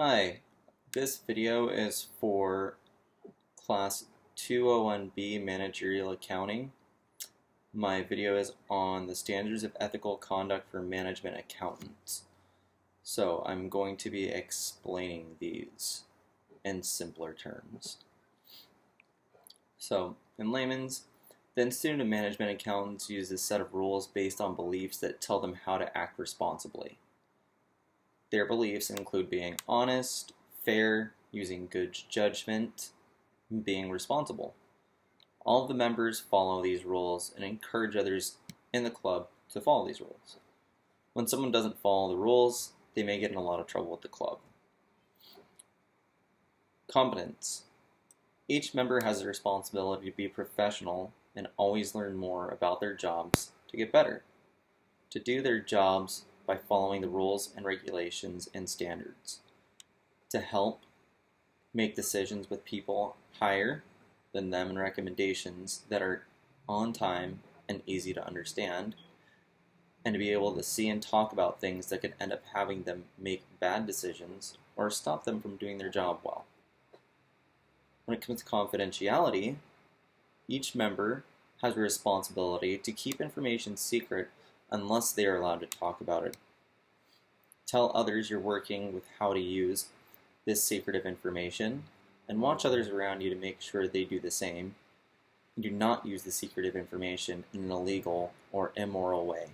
Hi, this video is for Class 201B Managerial Accounting. My video is on the standards of ethical conduct for management accountants. So I'm going to be explaining these in simpler terms. So in layman's, the Institute of Management Accountants uses a set of rules based on beliefs that tell them how to act responsibly. Their beliefs include being honest, fair, using good judgment, and being responsible. All of the members follow these rules and encourage others in the club to follow these rules. When someone doesn't follow the rules, they may get in a lot of trouble with the club. Competence. Each member has a responsibility to be professional and always learn more about their jobs to get better. To do their jobs by following the rules and regulations and standards. To help make decisions with people higher than them and recommendations that are on time and easy to understand, and to be able to see and talk about things that could end up having them make bad decisions or stop them from doing their job well. When it comes to confidentiality, each member has a responsibility to keep information secret unless they are allowed to talk about it. Tell others you're working with how to use this secretive information, and watch others around you to make sure they do the same. And do not use the secretive information in an illegal or immoral way.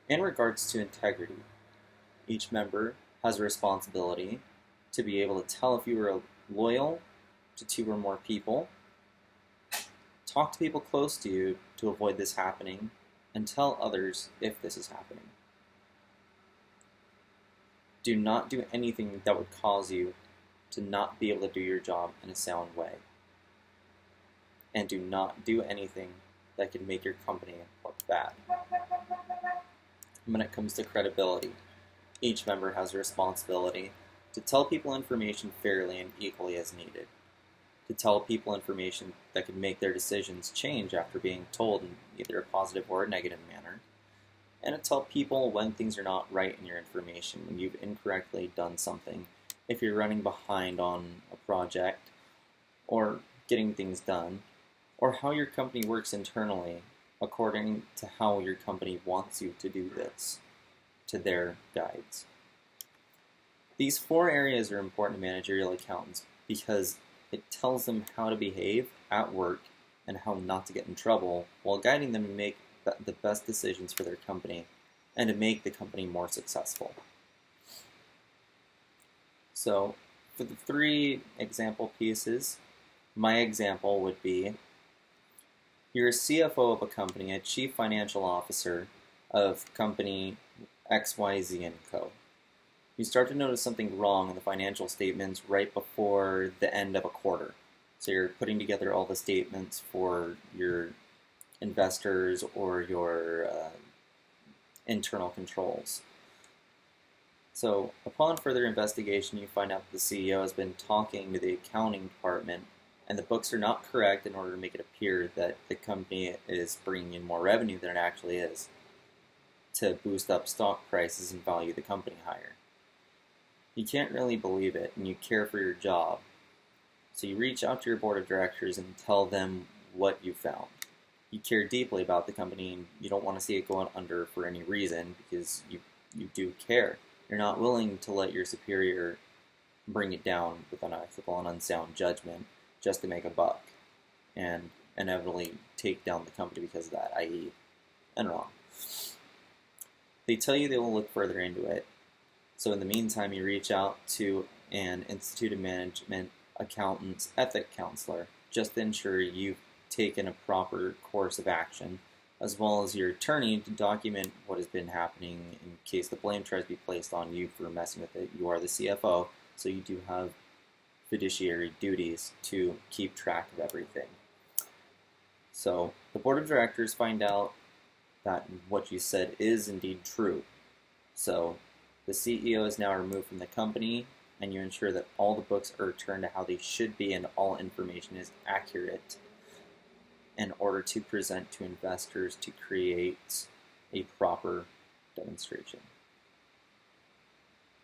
In regards to integrity, each member has a responsibility to be able to tell if you are loyal to two or more people, talk to people close to you to avoid this happening, and tell others if this is happening. Do not do anything that would cause you to not be able to do your job in a sound way. And do not do anything that could make your company look bad. When it comes to credibility, each member has a responsibility to tell people information fairly and equally as needed. To tell people information that could make their decisions change after being told in either a positive or a negative manner, and to tell people when things are not right in your information, when you've incorrectly done something, if you're running behind on a project, or getting things done, or how your company works internally according to how your company wants you to do this, to their guides. These 4 areas are important to managerial accountants because it tells them how to behave at work and how not to get in trouble while guiding them to make the best decisions for their company and to make the company more successful. So for the 3 example pieces, my example would be you're a CFO of a company, a chief financial officer of company XYZ & Co. You start to notice something wrong in the financial statements right before the end of a quarter. So you're putting together all the statements for your investors or your internal controls. So upon further investigation, you find out that the CEO has been talking to the accounting department and the books are not correct in order to make it appear that the company is bringing in more revenue than it actually is to boost up stock prices and value the company higher. You can't really believe it, and you care for your job. So you reach out to your board of directors and tell them what you found. You care deeply about the company, and you don't want to see it going under for any reason because you do care. You're not willing to let your superior bring it down with unethical and unsound judgment just to make a buck and inevitably take down the company because of that, i.e. Enron. They tell you they will look further into it. So in the meantime, you reach out to an Institute of Management Accountants ethic counselor just to ensure you've taken a proper course of action, as well as your attorney to document what has been happening in case the blame tries to be placed on you for messing with it. You are the CFO, so you do have fiduciary duties to keep track of everything. So the board of directors find out that what you said is indeed true. So the CEO is now removed from the company, and you ensure that all the books are returned to how they should be and all information is accurate in order to present to investors to create a proper demonstration.